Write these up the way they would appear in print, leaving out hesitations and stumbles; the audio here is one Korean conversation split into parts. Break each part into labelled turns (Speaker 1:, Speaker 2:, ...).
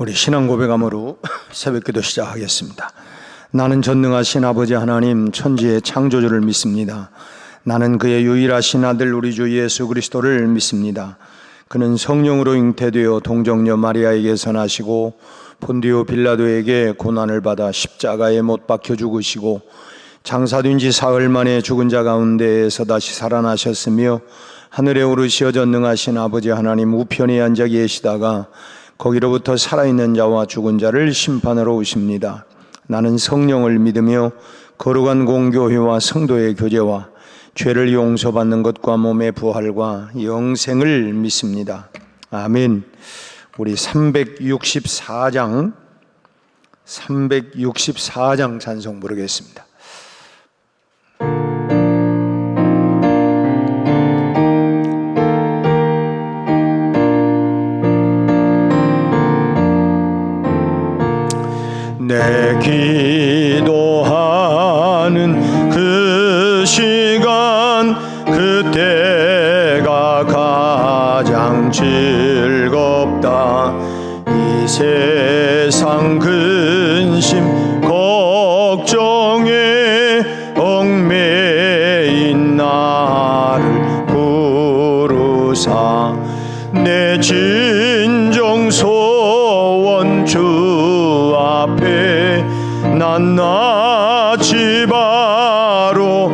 Speaker 1: 우리 신앙 고백함으로 새벽기도 시작하겠습니다. 나는 전능하신 아버지 하나님 천지의 창조주를 믿습니다. 나는 그의 유일하신 아들 우리 주 예수 그리스도를 믿습니다. 그는 성령으로 잉태되어 동정녀 마리아에게서 나시고 본디오 빌라도에게 고난을 받아 십자가에 못 박혀 죽으시고 장사된 지 사흘 만에 죽은 자 가운데에서 다시 살아나셨으며 하늘에 오르시어 전능하신 아버지 하나님 우편에 앉아 계시다가 거기로부터 살아있는 자와 죽은 자를 심판하러 오십니다. 나는 성령을 믿으며 거룩한 공교회와 성도의 교제와 죄를 용서받는 것과 몸의 부활과 영생을 믿습니다. 아멘. 우리 364장 찬송 부르겠습니다. 내 기도하는 그 시간 그때가 가장 즐겁다. 이 세상 근심 걱정에 얽매인 나를 부르사 내 진정 소원 주 앞에 낱낱이 바로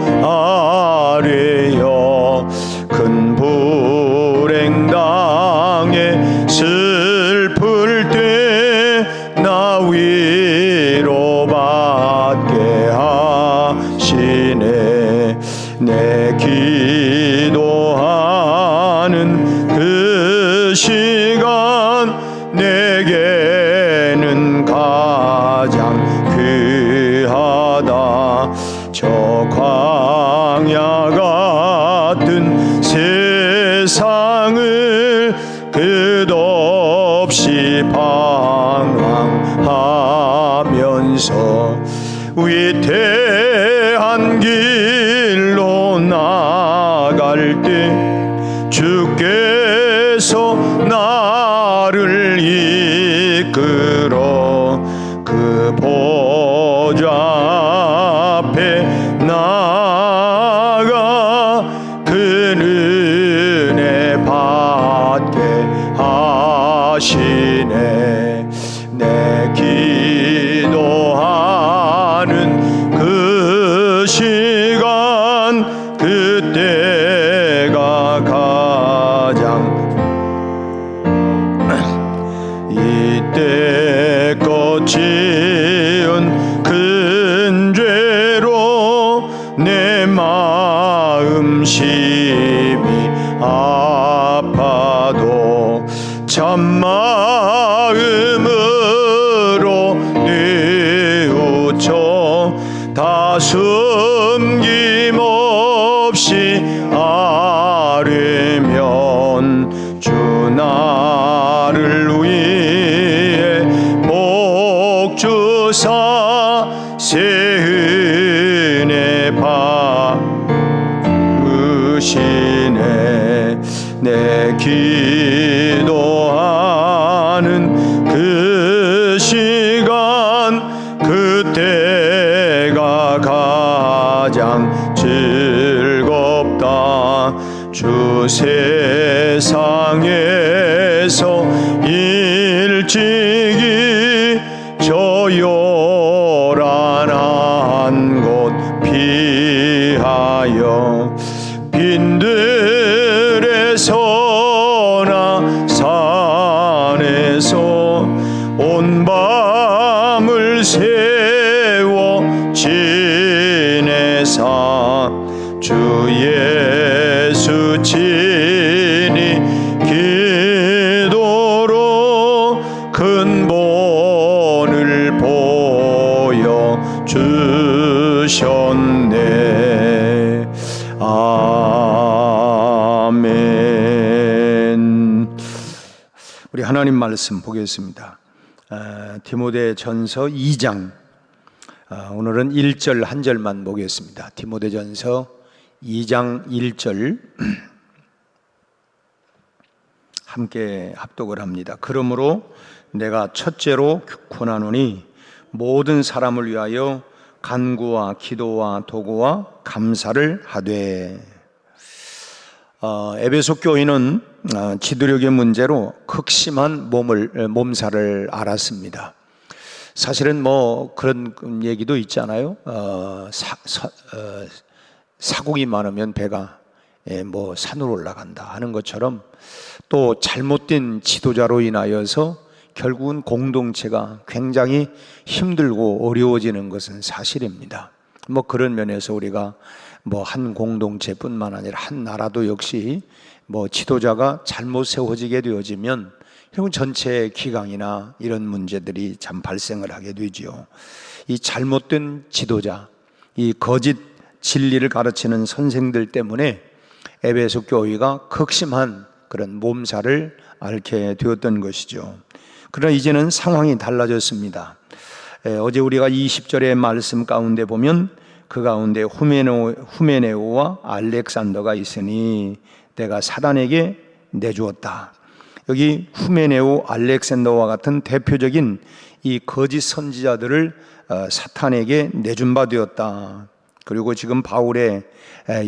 Speaker 1: 아뢰어 큰 불행 당해 슬플 때 나 위로받게 하시네. 내 기도하는 그 시간 내게는 가장 귀하다. 저 광야 같은 세상을 끝없이 방황하면서 위태한 길로 나갈 때 주께서 나를 이끌어 그 보좌 앞에 나아가 그 은혜 받게 하시네. 내 기도하는 그 시간 그때가 가장 이때껏 지은 큰 죄로 내 마음 심히 아파도 참마음으로 뉘우쳐 다 숨김없이 아뢰면 주 나를 위해 복 주사 새 은혜 받으시네. 내 기도하는 그 시간 그때가 가장 즐겁다. 주 세상에서 일찍이 저 요란한 곳 피하여 빈들에서나 산에서 온 밤을 새워 지내사 주 예수 친히 기도로 큰 본을 보여 주셨네. 아멘. 우리 하나님 말씀 보겠습니다. 디모데전서 2장 오늘은 1절 한 절만 보겠습니다. 디모데전서 2장 1절 함께 합독을 합니다. 그러므로 내가 첫째로 권하노니 모든 사람을 위하여 간구와 기도와 도구와 감사를 하되. 에베소 교인은 지도력의 문제로 극심한 몸살을 앓았습니다. 사실은 뭐 그런 얘기도 있잖아요. 사국이 많으면 배가 뭐 산으로 올라간다 하는 것처럼, 또 잘못된 지도자로 인하여서 결국은 공동체가 굉장히 힘들고 어려워지는 것은 사실입니다. 뭐 그런 면에서 우리가 뭐 한 공동체뿐만 아니라 한 나라도 역시 뭐 지도자가 잘못 세워지게 되어지면 결국 전체 기강이나 이런 문제들이 참 발생을 하게 되죠. 이 잘못된 지도자, 이 거짓 진리를 가르치는 선생들 때문에 에베소 교회가 극심한 그런 몸살을 앓게 되었던 것이죠. 그러나 이제는 상황이 달라졌습니다. 어제 우리가 20절의 말씀 가운데 보면 그 가운데 후메네오와 알렉산더가 있으니 내가 사단에게 내주었다. 여기 후메네오, 알렉산더와 같은 대표적인 이 거짓 선지자들을 사탄에게 내준 바 되었다. 그리고 지금 바울의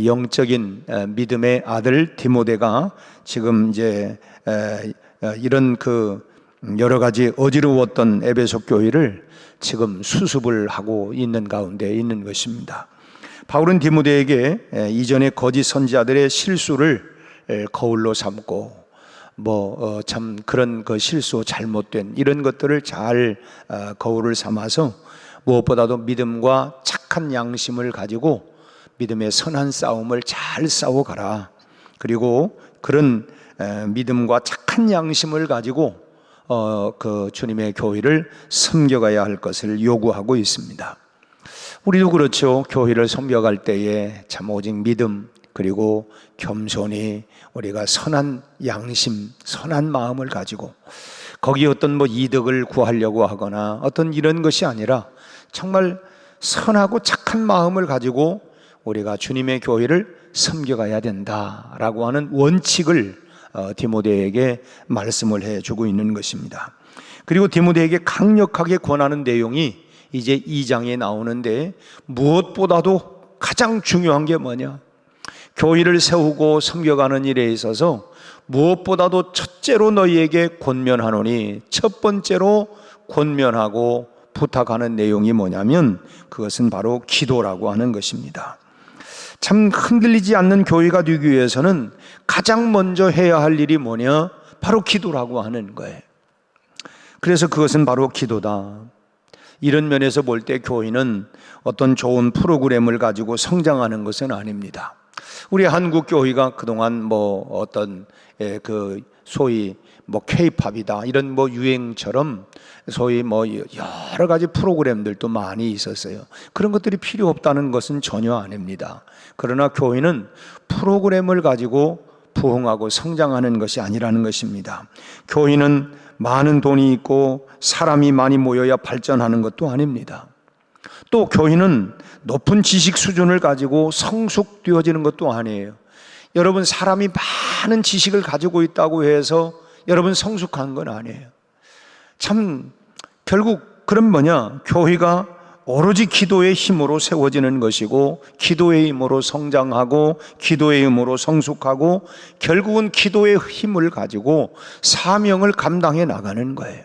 Speaker 1: 영적인 믿음의 아들 디모데가 지금 이제 이런 그 여러 가지 어지러웠던 에베소 교회를 지금 수습을 하고 있는 가운데 있는 것입니다. 바울은 디모데에게 이전의 거짓 선지자들의 실수를 거울로 삼고 참 그런 그 실수, 잘못된 이런 것들을 잘 거울을 삼아서 무엇보다도 믿음과 착한 양심을 가지고 믿음의 선한 싸움을 잘 싸워가라. 그리고 그런 믿음과 착한 양심을 가지고 그 주님의 교회를 섬겨가야 할 것을 요구하고 있습니다. 우리도 그렇죠. 교회를 섬겨갈 때에 참 오직 믿음, 그리고 겸손히 우리가 선한 양심, 선한 마음을 가지고 거기에 어떤 뭐 이득을 구하려고 하거나 어떤 이런 것이 아니라 정말 선하고 착한 마음을 가지고 우리가 주님의 교회를 섬겨가야 된다라고 하는 원칙을 디모데에게 말씀을 해주고 있는 것입니다. 그리고 디모데에게 강력하게 권하는 내용이 이제 2장에 나오는데, 무엇보다도 가장 중요한 게 뭐냐? 교회를 세우고 섬겨가는 일에 있어서 무엇보다도 첫째로 너희에게 권면하노니, 첫 번째로 권면하고 부탁하는 내용이 뭐냐면 그것은 바로 기도라고 하는 것입니다. 참 흔들리지 않는 교회가 되기 위해서는 가장 먼저 해야 할 일이 뭐냐? 바로 기도라고 하는 거예요. 그래서 그것은 바로 기도다. 이런 면에서 볼 때 교회는 어떤 좋은 프로그램을 가지고 성장하는 것은 아닙니다. 우리 한국 교회가 그동안 뭐 어떤 그 소위 뭐 K-팝이다 이런 뭐 유행처럼 소위 뭐 여러 가지 프로그램들도 많이 있었어요. 그런 것들이 필요 없다는 것은 전혀 아닙니다. 그러나 교회는 프로그램을 가지고 부흥하고 성장하는 것이 아니라는 것입니다. 교회는 많은 돈이 있고 사람이 많이 모여야 발전하는 것도 아닙니다. 또 교회는 높은 지식 수준을 가지고 성숙되어지는 것도 아니에요. 여러분, 사람이 많은 지식을 가지고 있다고 해서 여러분 성숙한 건 아니에요. 참 결국 그럼 뭐냐? 교회가 오로지 기도의 힘으로 세워지는 것이고, 기도의 힘으로 성장하고, 기도의 힘으로 성숙하고, 결국은 기도의 힘을 가지고 사명을 감당해 나가는 거예요.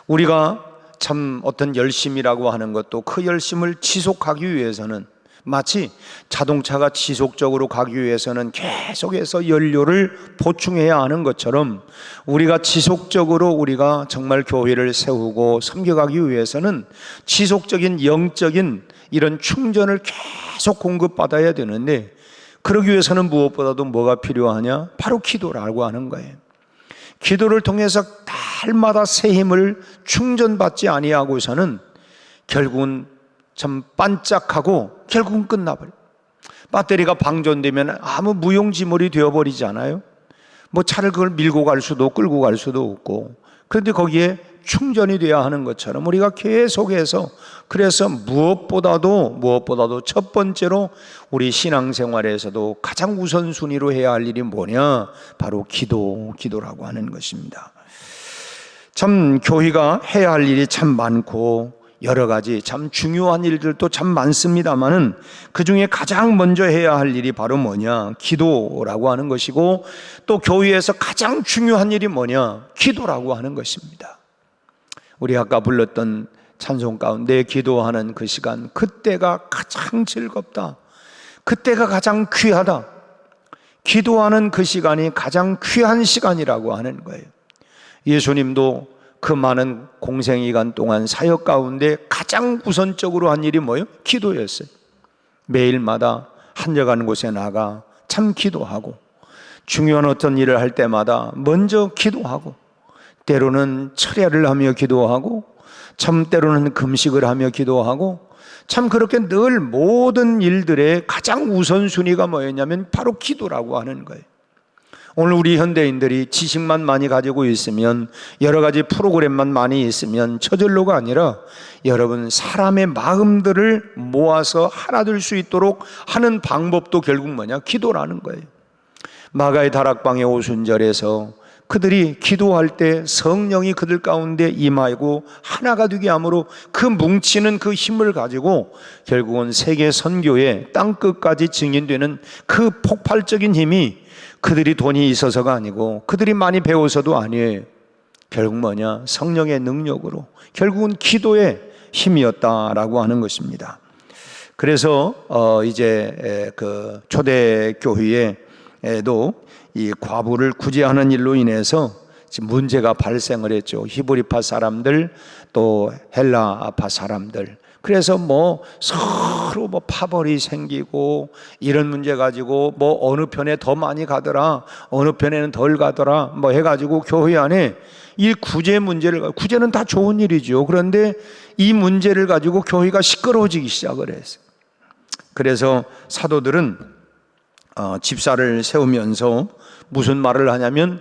Speaker 1: 우리가 참 어떤 열심이라고 하는 것도 그 열심을 지속하기 위해서는, 마치 자동차가 지속적으로 가기 위해서는 계속해서 연료를 보충해야 하는 것처럼, 우리가 지속적으로 우리가 정말 교회를 세우고 섬겨가기 위해서는 지속적인 영적인 이런 충전을 계속 공급받아야 되는데, 그러기 위해서는 무엇보다도 뭐가 필요하냐? 바로 기도라고 하는 거예요. 기도를 통해서 날마다 새 힘을 충전받지 아니하고서는 결국은 참 반짝하고 결국은 끝나버려. 배터리가 방전되면 아무 무용지물이 되어버리지 않아요? 뭐 차를 그걸 밀고 갈 수도 끌고 갈 수도 없고, 그런데 거기에 충전이 되어야 하는 것처럼 우리가 계속해서, 그래서 무엇보다도 첫 번째로 우리 신앙생활에서도 가장 우선순위로 해야 할 일이 뭐냐? 바로 기도라고 하는 것입니다. 참 교회가 해야 할 일이 참 많고 여러 가지 참 중요한 일들도 참 많습니다만은 그 중에 가장 먼저 해야 할 일이 바로 뭐냐? 기도라고 하는 것이고, 또 교회에서 가장 중요한 일이 뭐냐? 기도라고 하는 것입니다. 우리 아까 불렀던 찬송 가운데 기도하는 그 시간, 그때가 가장 즐겁다. 그때가 가장 귀하다. 기도하는 그 시간이 가장 귀한 시간이라고 하는 거예요. 예수님도 그 많은 공생이간 동안 사역 가운데 가장 우선적으로 한 일이 뭐예요? 기도였어요. 매일마다 한적한 곳에 나가 참 기도하고, 중요한 어떤 일을 할 때마다 먼저 기도하고, 때로는 철야를 하며 기도하고, 참 때로는 금식을 하며 기도하고, 참 그렇게 늘 모든 일들의 가장 우선순위가 뭐였냐면 바로 기도라고 하는 거예요. 오늘 우리 현대인들이 지식만 많이 가지고 있으면, 여러 가지 프로그램만 많이 있으면 저절로가 아니라 여러분, 사람의 마음들을 모아서 하나 될 수 있도록 하는 방법도 결국 뭐냐? 기도라는 거예요. 마가의 다락방의 오순절에서 그들이 기도할 때 성령이 그들 가운데 임하고 하나가 되게 함으로 그 뭉치는 그 힘을 가지고 결국은 세계 선교의 땅끝까지 증인되는 그 폭발적인 힘이 그들이 돈이 있어서가 아니고 그들이 많이 배워서도 아니에요. 결국 뭐냐? 성령의 능력으로, 결국은 기도의 힘이었다라고 하는 것입니다. 그래서 이제 그 초대교회에도 이 과부를 구제하는 일로 인해서 지금 문제가 발생을 했죠. 히브리파 사람들, 또 헬라파 사람들. 그래서 뭐 서로 뭐 파벌이 생기고 이런 문제 가지고 뭐 어느 편에 더 많이 가더라, 어느 편에는 덜 가더라 뭐 해가지고 교회 안에 이 구제 문제를, 구제는 다 좋은 일이죠. 그런데 이 문제를 가지고 교회가 시끄러워지기 시작을 했어요. 그래서 사도들은 집사를 세우면서 무슨 말을 하냐면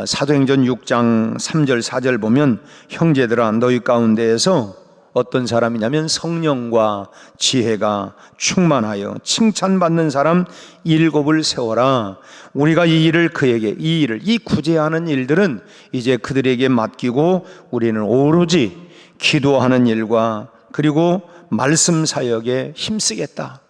Speaker 1: 사도행전 6장 3절 4절 보면, 형제들아 너희 가운데에서 어떤 사람이냐면 성령과 지혜가 충만하여 칭찬받는 사람 7을 세워라. 우리가 이 일을 그에게, 이 구제하는 일들은 이제 그들에게 맡기고 우리는 오로지 기도하는 일과 그리고 말씀 사역에 힘쓰겠다.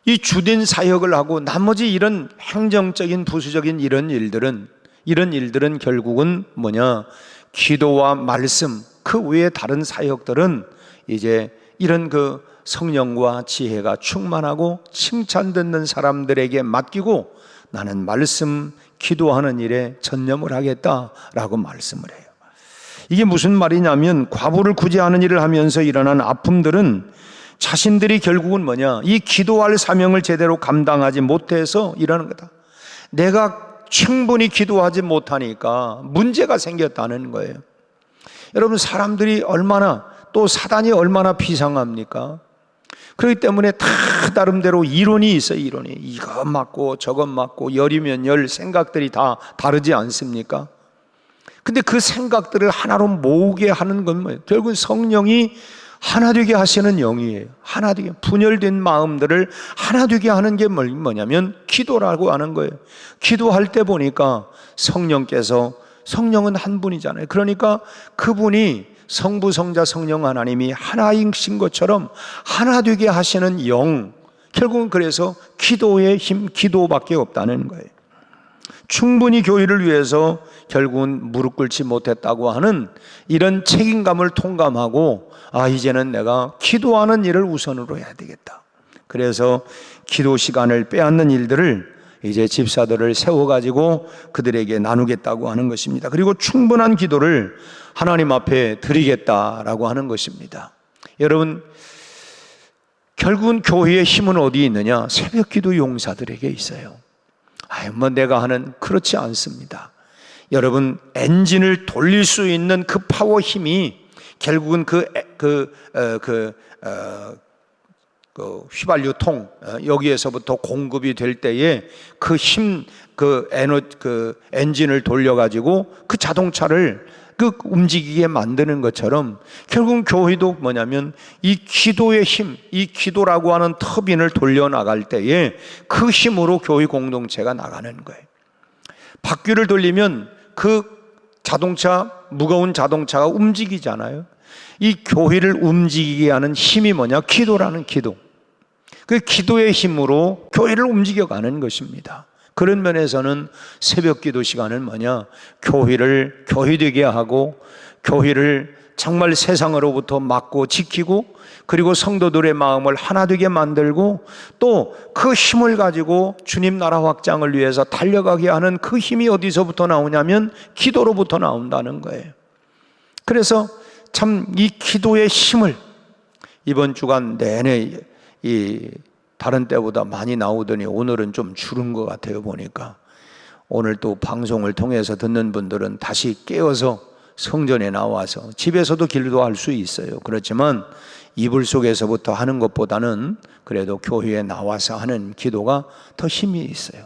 Speaker 1: 이 주된 사역을 하고 나머지 이런 행정적인 부수적인 이런 일들은 결국은 뭐냐? 기도와 말씀, 그 외에 다른 사역들은 이제 이런 그 성령과 지혜가 충만하고 칭찬 듣는 사람들에게 맡기고 나는 말씀, 기도하는 일에 전념을 하겠다라고 말씀을 해요. 이게 무슨 말이냐면, 과부를 구제하는 일을 하면서 일어난 아픔들은 자신들이 결국은 뭐냐? 이 기도할 사명을 제대로 감당하지 못해서 일어나는 거다. 내가 충분히 기도하지 못하니까 문제가 생겼다는 거예요. 여러분, 사람들이 얼마나, 또 사단이 얼마나 비상합니까? 그렇기 때문에 다 나름대로 이론이 있어요. 이론이 이거 맞고 저것 맞고, 열이면 열, 생각들이 다 다르지 않습니까? 근데 그 생각들을 하나로 모으게 하는 건 뭐예요? 결국 성령이 하나 되게 하시는 영이에요. 하나 되게, 분열된 마음들을 하나 되게 하는 게 뭐냐면 기도라고 하는 거예요. 기도할 때 보니까 성령은 한 분이잖아요. 그러니까 그분이 성부, 성자, 성령 하나님이 하나이신 것처럼 하나 되게 하시는 영, 결국은 그래서 기도의 힘, 기도밖에 없다는 거예요. 충분히 교회를 위해서 결국은 무릎 꿇지 못했다고 하는 이런 책임감을 통감하고, 이제는 내가 기도하는 일을 우선으로 해야 되겠다. 그래서 기도 시간을 빼앗는 일들을 이제 집사들을 세워가지고 그들에게 나누겠다고 하는 것입니다. 그리고 충분한 기도를 하나님 앞에 드리겠다라고 하는 것입니다. 여러분, 결국은 교회의 힘은 어디에 있느냐? 새벽 기도 용사들에게 있어요. 뭐 내가 하는, 그렇지 않습니다. 여러분, 엔진을 돌릴 수 있는 그 파워 힘이 결국은 그 휘발유통 여기에서부터 공급이 될 때에 그 힘, 그 엔진을 돌려가지고 그 자동차를 움직이게 만드는 것처럼 결국은 교회도 뭐냐면 이 기도의 힘, 이 기도라고 하는 터빈을 돌려나갈 때에 그 힘으로 교회 공동체가 나가는 거예요. 바퀴를 돌리면 그 자동차, 무거운 자동차가 움직이잖아요. 이 교회를 움직이게 하는 힘이 뭐냐? 기도라는 기도. 그 기도의 힘으로 교회를 움직여가는 것입니다. 그런 면에서는 새벽 기도 시간은 뭐냐? 교회를 교회되게 하고 교회를 정말 세상으로부터 막고 지키고 그리고 성도들의 마음을 하나 되게 만들고 또 그 힘을 가지고 주님 나라 확장을 위해서 달려가게 하는 그 힘이 어디서부터 나오냐면 기도로부터 나온다는 거예요. 그래서 참 이 기도의 힘을 이번 주간 내내 이 다른 때보다 많이 나오더니 오늘은 좀 줄은 것 같아요. 보니까 오늘 또 방송을 통해서 듣는 분들은 다시 깨어서 성전에 나와서 집에서도 기도할 수 있어요. 그렇지만 이불 속에서부터 하는 것보다는 그래도 교회에 나와서 하는 기도가 더 힘이 있어요.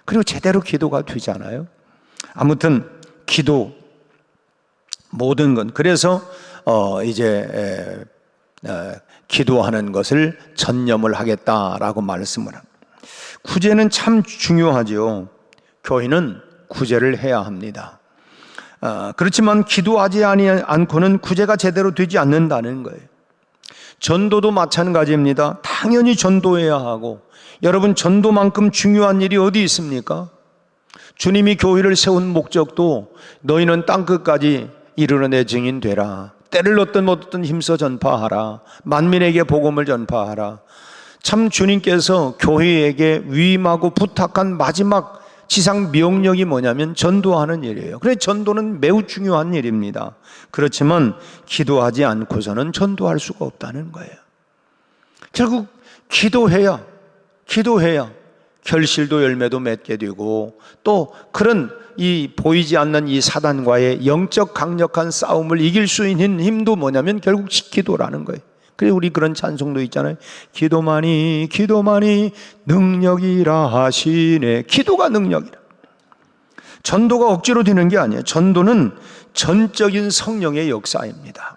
Speaker 1: 그리고 제대로 기도가 되잖아요. 아무튼 기도 모든 건 그래서 이제 기도하는 것을 전념을 하겠다라고 말씀을 합니다. 구제는 참 중요하죠. 교회는 구제를 해야 합니다. 그렇지만 기도하지 않고는 구제가 제대로 되지 않는다는 거예요. 전도도 마찬가지입니다. 당연히 전도해야 하고 여러분 전도만큼 중요한 일이 어디 있습니까? 주님이 교회를 세운 목적도 너희는 땅끝까지 이르러 내 증인 되라. 때를 얻든 못 얻든 힘써 전파하라. 만민에게 복음을 전파하라. 참 주님께서 교회에게 위임하고 부탁한 마지막 지상 명령이 뭐냐면 전도하는 일이에요. 그래서 전도는 매우 중요한 일입니다. 그렇지만 기도하지 않고서는 전도할 수가 없다는 거예요. 결국 기도해야 결실도 열매도 맺게 되고 또 그런 이 보이지 않는 이 사단과의 영적 강력한 싸움을 이길 수 있는 힘도 뭐냐면 결국 기도라는 거예요. 그래서 우리 그런 찬송도 있잖아요. 기도만이 능력이라 하시네. 기도가 능력이라. 전도가 억지로 되는 게 아니에요. 전도는 전적인 성령의 역사입니다.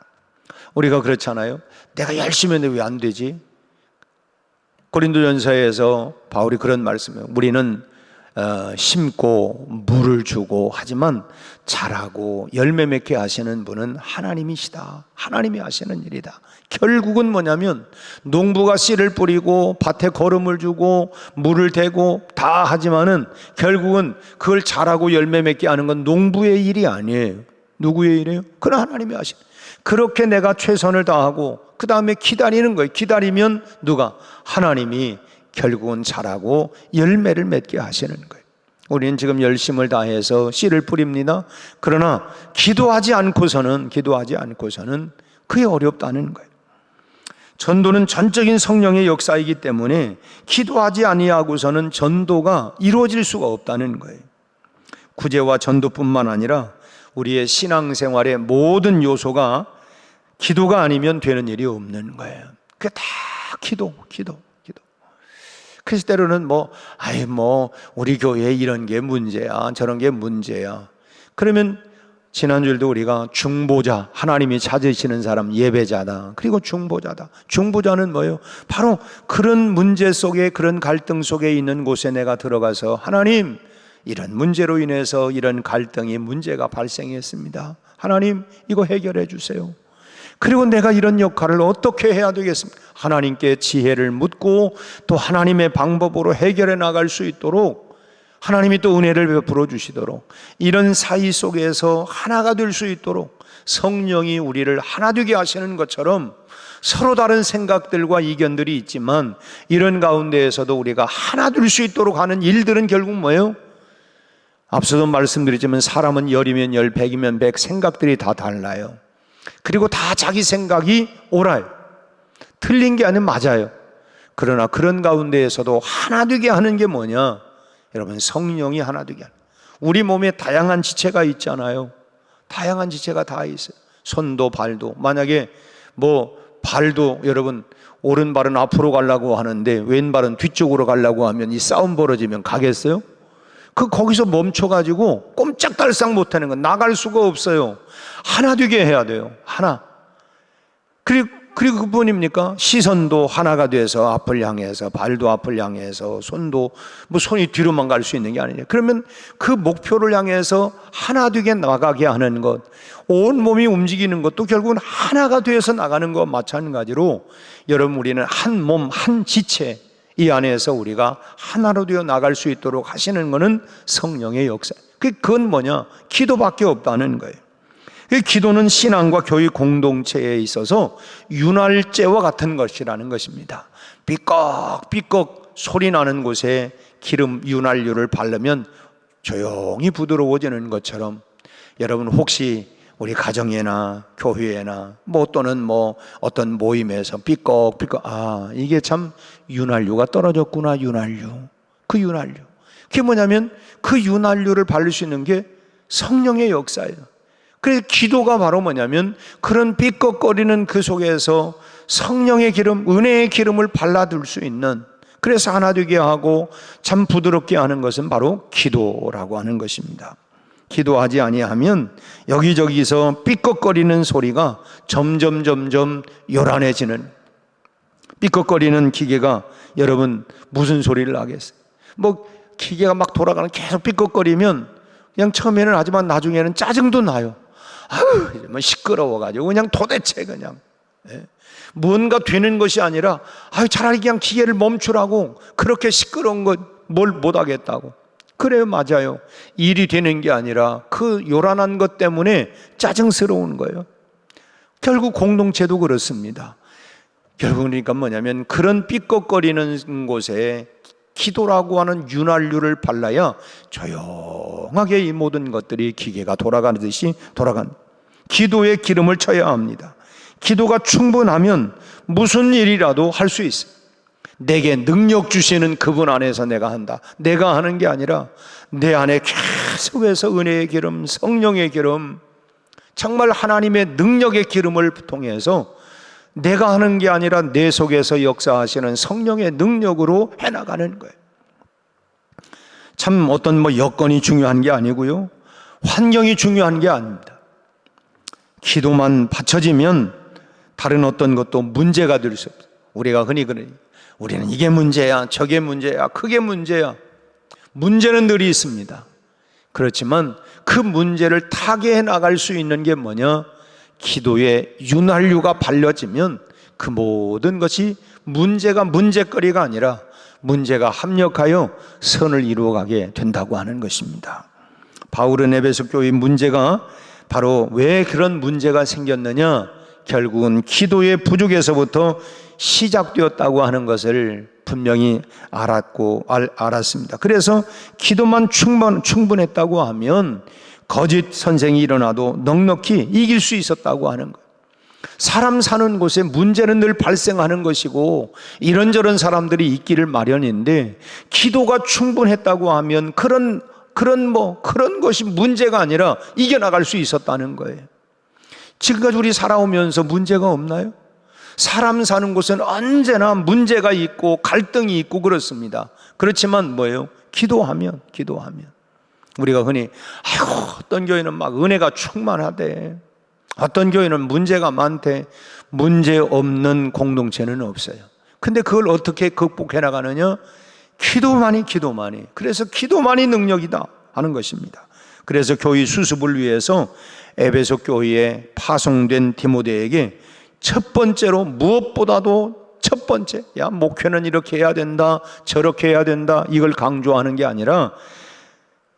Speaker 1: 우리가 그렇잖아요. 내가 열심히 했는데 왜 안 되지? 고린도전서에서 바울이 그런 말씀이에요. 우리는 심고 물을 주고 하지만 자라고 열매 맺게 하시는 분은 하나님이시다. 하나님이 하시는 일이다. 결국은 뭐냐면 농부가 씨를 뿌리고 밭에 거름을 주고 물을 대고 다 하지만은 결국은 그걸 자라고 열매 맺게 하는 건 농부의 일이 아니에요. 누구의 일이에요? 그건 하나님이 하시는. 그렇게 내가 최선을 다하고 그 다음에 기다리는 거예요. 기다리면 누가? 하나님이 결국은 자라고 열매를 맺게 하시는 거예요. 우리는 지금 열심을 다해서 씨를 뿌립니다. 그러나 기도하지 않고서는 그게 어렵다는 거예요. 전도는 전적인 성령의 역사이기 때문에 기도하지 아니하고서는 전도가 이루어질 수가 없다는 거예요. 구제와 전도뿐만 아니라 우리의 신앙생활의 모든 요소가 기도가 아니면 되는 일이 없는 거예요. 그게 다 기도. 그래서 때로는 우리 교회에 이런 게 문제야, 저런 게 문제야. 그러면 지난주에도 우리가 중보자, 하나님이 찾으시는 사람 예배자다. 그리고 중보자다. 중보자는 뭐예요? 바로 그런 문제 속에, 그런 갈등 속에 있는 곳에 내가 들어가서 하나님, 이런 문제로 인해서 이런 갈등이 문제가 발생했습니다. 하나님, 이거 해결해 주세요. 그리고 내가 이런 역할을 어떻게 해야 되겠습니까? 하나님께 지혜를 묻고 또 하나님의 방법으로 해결해 나갈 수 있도록 하나님이 또 은혜를 베풀어 주시도록 이런 사이 속에서 하나가 될 수 있도록 성령이 우리를 하나 되게 하시는 것처럼 서로 다른 생각들과 이견들이 있지만 이런 가운데에서도 우리가 하나 될 수 있도록 하는 일들은 결국 뭐예요? 앞서도 말씀드렸지만 사람은 열이면 열, 백이면 백, 생각들이 다 달라요. 그리고 다 자기 생각이 옳아요. 틀린 게 아니면 맞아요. 그러나 그런 가운데에서도 하나 되게 하는 게 뭐냐? 여러분, 성령이 하나 되게 하는. 우리 몸에 다양한 지체가 있잖아요. 다양한 지체가 다 있어요. 손도 발도. 만약에 발도 여러분 오른발은 앞으로 가려고 하는데 왼발은 뒤쪽으로 가려고 하면 이 싸움 벌어지면 가겠어요? 거기서 멈춰가지고 꼼짝달싹 못하는 건 나갈 수가 없어요. 하나 되게 해야 돼요. 하나. 그리고 그뿐입니까? 시선도 하나가 돼서 앞을 향해서, 발도 앞을 향해서, 손도 손이 뒤로만 갈 수 있는 게 아니냐. 그러면 그 목표를 향해서 하나 되게 나가게 하는 것, 온 몸이 움직이는 것도 결국은 하나가 되어서 나가는 것과 마찬가지로 여러분, 우리는 한 몸, 한 지체, 이 안에서 우리가 하나로 되어 나갈 수 있도록 하시는 것은 성령의 역사. 그건 뭐냐? 기도밖에 없다는 거예요. 기도는 신앙과 교회 공동체에 있어서 윤활제와 같은 것이라는 것입니다. 삐걱삐걱 소리 나는 곳에 기름 윤활유를 바르면 조용히 부드러워지는 것처럼, 여러분 혹시 우리 가정이나 교회나 또는 어떤 모임에서 삐걱삐걱, 이게 참 윤활유가 떨어졌구나. 윤활유. 그 윤활유. 그게 뭐냐면 그 윤활유를 바를 수 있는 게 성령의 역사예요. 그래서 기도가 바로 뭐냐면 그런 삐걱거리는 그 속에서 성령의 기름, 은혜의 기름을 발라둘 수 있는, 그래서 하나 되게 하고 참 부드럽게 하는 것은 바로 기도라고 하는 것입니다. 기도하지 아니하면 여기저기서 삐걱거리는 소리가 점점 요란해지는, 삐걱거리는 기계가 여러분 무슨 소리를 나겠어요? 기계가 막 돌아가는, 계속 삐걱거리면 그냥 처음에는 하지만 나중에는 짜증도 나요. 시끄러워가지고 그냥 도대체 그냥 뭔가 되는 것이 아니라 차라리 그냥 기계를 멈추라고, 그렇게 시끄러운 것 뭘 못하겠다고. 그래요, 맞아요. 일이 되는 게 아니라 그 요란한 것 때문에 짜증스러운 거예요. 결국 공동체도 그렇습니다. 결국 그러니까 뭐냐면 그런 삐걱거리는 곳에 기도라고 하는 윤활유를 발라야 조용하게 이 모든 것들이 기계가 돌아가듯이 돌아가는, 기도의 기름을 쳐야 합니다. 기도가 충분하면 무슨 일이라도 할 수 있어요. 내게 능력 주시는 그분 안에서 내가 한다. 내가 하는 게 아니라 내 안에 계속해서 은혜의 기름, 성령의 기름, 정말 하나님의 능력의 기름을 통해서 내가 하는 게 아니라 내 속에서 역사하시는 성령의 능력으로 해나가는 거예요. 참 어떤 여건이 중요한 게 아니고요, 환경이 중요한 게 아닙니다. 기도만 받쳐지면 다른 어떤 것도 문제가 될 수 없어요. 우리가 흔히 그래요. 우리는 이게 문제야, 저게 문제야, 그게 문제야. 문제는 늘 있습니다. 그렇지만 그 문제를 타개해 나갈 수 있는 게 뭐냐? 기도의 윤활유가 발려지면 그 모든 것이 문제가 문제거리가 아니라 문제가 합력하여 선을 이루어가게 된다고 하는 것입니다. 바울은 에베소 교회 문제가 바로 왜 그런 문제가 생겼느냐? 결국은 기도의 부족에서부터 시작되었다고 하는 것을 분명히 알았습니다. 그래서 기도만 충분했다고 하면 거짓 선생이 일어나도 넉넉히 이길 수 있었다고 하는 것. 사람 사는 곳에 문제는 늘 발생하는 것이고 이런저런 사람들이 있기를 마련인데, 기도가 충분했다고 하면 그런 것이 문제가 아니라 이겨나갈 수 있었다는 거예요. 지금까지 우리 살아오면서 문제가 없나요? 사람 사는 곳은 언제나 문제가 있고 갈등이 있고 그렇습니다. 그렇지만 뭐예요? 기도하면 우리가 흔히 어떤 교회는 막 은혜가 충만하대, 어떤 교회는 문제가 많대. 문제 없는 공동체는 없어요. 근데 그걸 어떻게 극복해 나가느냐? 기도만이. 그래서 기도만이 능력이다 하는 것입니다. 그래서 교회 수습을 위해서 에베소 교회에 파송된 디모데에게 첫 번째로, 무엇보다도 첫 번째, 목회는 이렇게 해야 된다, 저렇게 해야 된다, 이걸 강조하는 게 아니라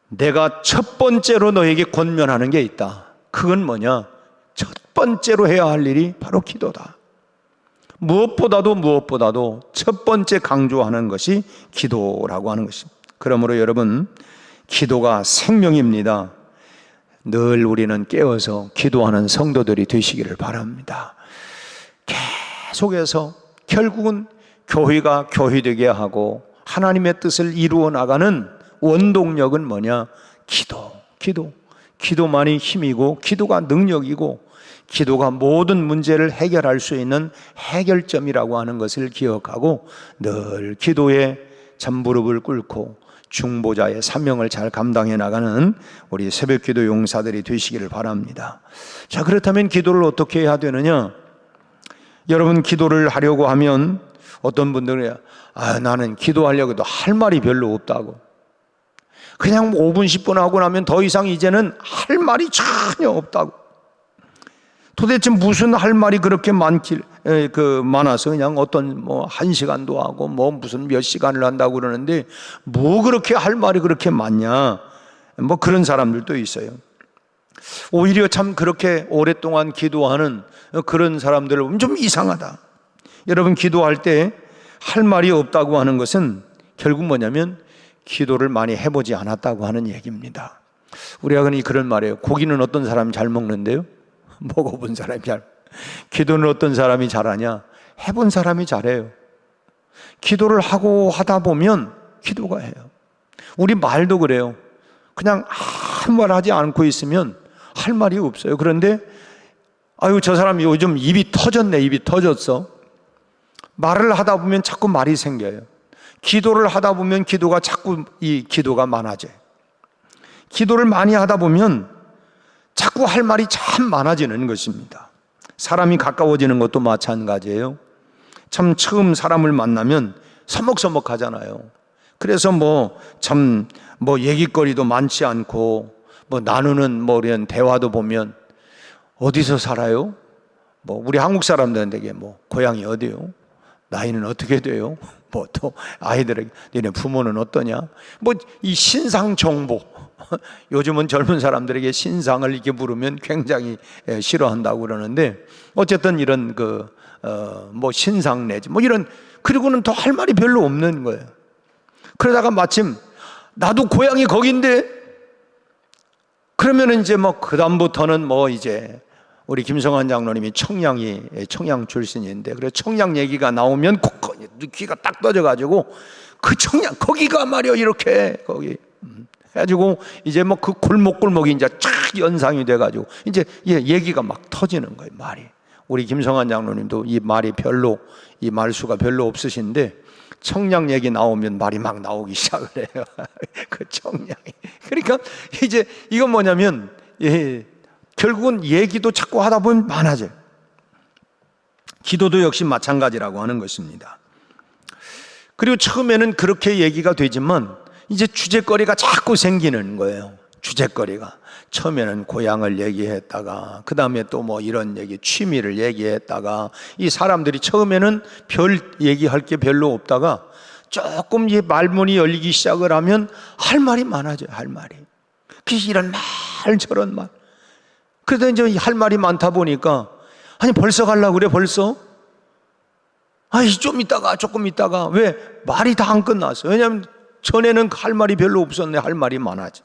Speaker 1: 내가 첫 번째로 너에게 권면하는 게 있다. 그건 뭐냐? 첫 번째로 해야 할 일이 바로 기도다. 무엇보다도 첫 번째 강조하는 것이 기도라고 하는 것입니다. 그러므로 여러분, 기도가 생명입니다. 늘 우리는 깨어서 기도하는 성도들이 되시기를 바랍니다. 계속해서 결국은 교회가 교회되게 하고 하나님의 뜻을 이루어 나가는 원동력은 뭐냐? 기도만이 힘이고, 기도가 능력이고, 기도가 모든 문제를 해결할 수 있는 해결점이라고 하는 것을 기억하고 늘 기도에 전무릎을 꿇고 중보자의 사명을 잘 감당해 나가는 우리 새벽기도 용사들이 되시기를 바랍니다. 자, 그렇다면 기도를 어떻게 해야 되느냐? 여러분, 기도를 하려고 하면 어떤 분들은 나는 기도하려고 해도 할 말이 별로 없다고, 그냥 5분 10분 하고 나면 더 이상 이제는 할 말이 전혀 없다고, 도대체 무슨 할 말이 그렇게 많아서 그냥 어떤 1시간도 하고 무슨 몇 시간을 한다고 그러는데 뭐 그렇게 할 말이 그렇게 많냐, 그런 사람들도 있어요. 오히려 참 그렇게 오랫동안 기도하는 그런 사람들을 보면 좀 이상하다. 여러분, 기도할 때 할 말이 없다고 하는 것은 결국 뭐냐면 기도를 많이 해보지 않았다고 하는 얘기입니다. 우리가 그런 말이에요. 고기는 어떤 사람이 잘 먹는데요? 먹어본 사람이 기도는 어떤 사람이 잘하냐? 해본 사람이 잘해요. 기도를 하고 하다 보면 기도가 해요. 우리 말도 그래요. 그냥 아무 말 하지 않고 있으면 할 말이 없어요. 그런데 저 사람이 요즘 입이 터졌네, 입이 터졌어. 말을 하다 보면 자꾸 말이 생겨요. 기도를 하다 보면 기도가 많아져요. 기도를 많이 하다 보면 자꾸 할 말이 참 많아지는 것입니다. 사람이 가까워지는 것도 마찬가지예요. 참 처음 사람을 만나면 서먹서먹하잖아요. 그래서 얘기거리도 많지 않고 나누는 이런 대화도 보면 어디서 살아요? 우리 한국 사람들은 되게 고향이 어디요? 나이는 어떻게 돼요? 또 아이들에게 너네 부모는 어떠냐? 이 신상 정보. 요즘은 젊은 사람들에게 신상을 이렇게 물으면 굉장히 싫어한다고 그러는데, 어쨌든 이런 신상 내지 이런, 그리고는 더 할 말이 별로 없는 거예요. 그러다가 마침 나도 고향이 거긴데, 그러면 이제 그다음부터는 이제 우리 김성환 장로님이 청양 출신인데, 그래서 청양 얘기가 나오면 귀가 딱 떠져가지고 그 청양 거기가 말이야 이렇게 거기 해가지고 이제 그 골목골목이 이제 쫙 연상이 돼가지고 이제 얘기가 막 터지는 거예요, 말이. 우리 김성환 장로님도 이 말수가 별로 없으신데 청양 얘기 나오면 말이 막 나오기 시작을 해요. 그 청양이. 그러니까 이제 이건 뭐냐면 결국은 얘기도 자꾸 하다 보면 많아져요. 기도도 역시 마찬가지라고 하는 것입니다. 그리고 처음에는 그렇게 얘기가 되지만 이제 주제거리가 자꾸 생기는 거예요. 주제거리가. 처음에는 고향을 얘기했다가 그 다음에 또 이런 얘기, 취미를 얘기했다가, 이 사람들이 처음에는 별 얘기할 게 별로 없다가 조금 말문이 열리기 시작을 하면 할 말이 많아져요. 할 말이. 그래서 이런 말 저런 말. 그래도 이제 할 말이 많다 보니까 벌써 가려고 그래 벌써? 조금 있다가 왜 말이 다 안 끝났어? 왜냐하면 전에는 할 말이 별로 없었네. 할 말이 많아져.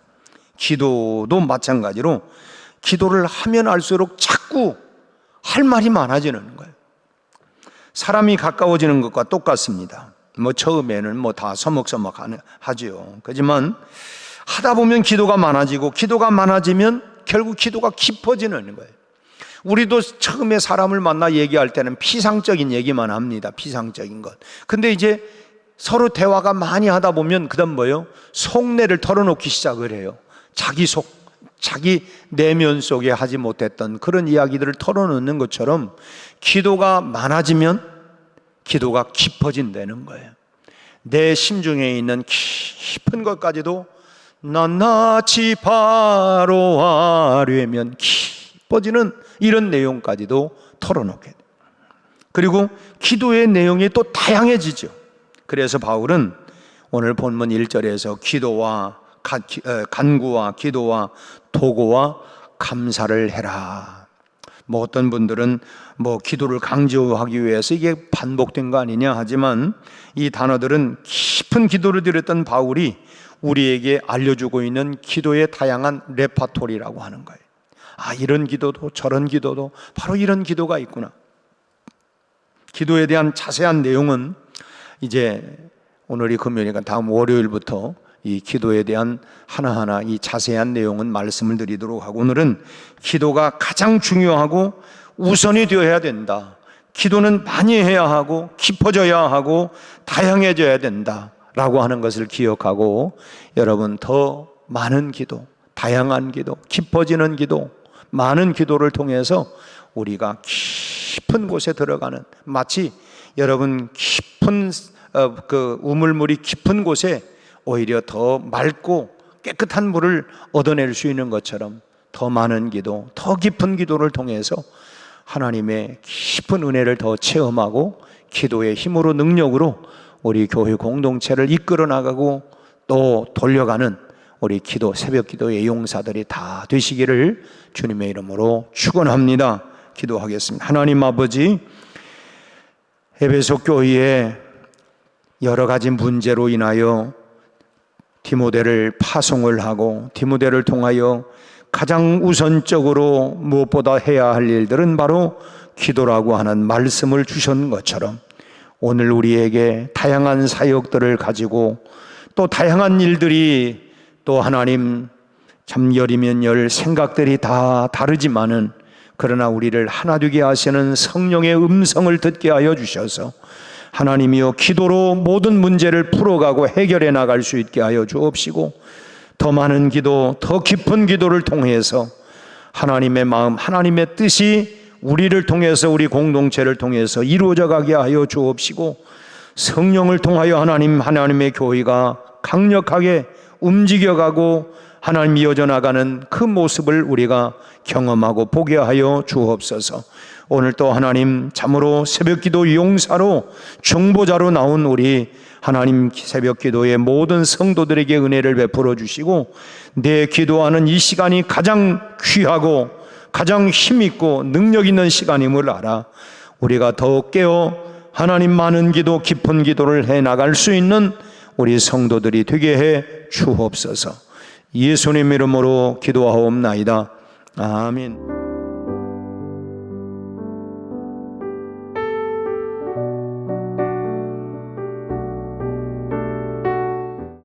Speaker 1: 기도도 마찬가지로 기도를 하면 할수록 자꾸 할 말이 많아지는 거예요. 사람이 가까워지는 것과 똑같습니다. 처음에는 다 서먹서먹하죠. 하지만 하다 보면 기도가 많아지면 결국 기도가 깊어지는 거예요. 우리도 처음에 사람을 만나 얘기할 때는 피상적인 얘기만 합니다. 피상적인 것. 근데 이제 서로 대화가 많이 하다 보면 그다음 속내를 털어놓기 시작을 해요. 자기 내면 속에 하지 못했던 그런 이야기들을 털어놓는 것처럼 기도가 많아지면 기도가 깊어진다는 거예요. 내 심중에 있는 깊은 것까지도 낱낱이 바로 하려면 깊어지는 이런 내용까지도 털어놓게 돼요. 그리고 기도의 내용이 또 다양해지죠. 그래서 바울은 오늘 본문 1절에서 간구와 기도와 도고와 감사를 해라. 어떤 분들은 기도를 강조하기 위해서 이게 반복된 거 아니냐 하지만 이 단어들은 깊은 기도를 드렸던 바울이 우리에게 알려주고 있는 기도의 다양한 레파토리라고 하는 거예요. 이런 기도도 저런 기도도 바로 이런 기도가 있구나. 기도에 대한 자세한 내용은 이제 오늘이 금요일이니까 다음 월요일부터 이 기도에 대한 하나하나 이 자세한 내용은 말씀을 드리도록 하고, 오늘은 기도가 가장 중요하고 우선이 되어야 된다. 기도는 많이 해야 하고 깊어져야 하고 다양해져야 된다 라고 하는 것을 기억하고 여러분 더 많은 기도, 다양한 기도, 깊어지는 기도, 많은 기도를 통해서 우리가 깊은 곳에 들어가는, 마치 여러분 깊은 그 우물물이 깊은 곳에 오히려 더 맑고 깨끗한 물을 얻어낼 수 있는 것처럼 더 많은 기도, 더 깊은 기도를 통해서 하나님의 깊은 은혜를 더 체험하고 기도의 힘으로 능력으로 우리 교회 공동체를 이끌어 나가고 또 돌려가는 우리 기도, 새벽 기도의 용사들이 다 되시기를 주님의 이름으로 축원합니다. 기도하겠습니다. 하나님 아버지, 에베소 교회에 여러 가지 문제로 인하여 디모데를 파송을 하고 디모데를 통하여 가장 우선적으로 무엇보다 해야 할 일들은 바로 기도라고 하는 말씀을 주신 것처럼 오늘 우리에게 다양한 사역들을 가지고 또 다양한 일들이 또 하나님 참 열이면 열 생각들이 다 다르지만은 그러나 우리를 하나 되게 하시는 성령의 음성을 듣게 하여 주셔서 하나님이여 기도로 모든 문제를 풀어가고 해결해 나갈 수 있게 하여 주옵시고 더 많은 기도, 더 깊은 기도를 통해서 하나님의 마음, 하나님의 뜻이 우리를 통해서 우리 공동체를 통해서 이루어져 가게 하여 주옵시고 성령을 통하여 하나님의 교회가 강력하게 움직여가고 하나님 이어져 나가는 그 모습을 우리가 경험하고 보게 하여 주옵소서. 오늘 또 하나님 참으로 새벽기도 용사로 정보자로 나온 우리 하나님 새벽기도의 모든 성도들에게 은혜를 베풀어 주시고 내 기도하는 이 시간이 가장 귀하고 가장 힘있고 능력 있는 시간임을 알아 우리가 더욱 깨어 하나님 많은 기도, 깊은 기도를 해나갈 수 있는 우리 성도들이 되게 해 주옵소서. 예수님 이름으로 기도하옵나이다. 아멘.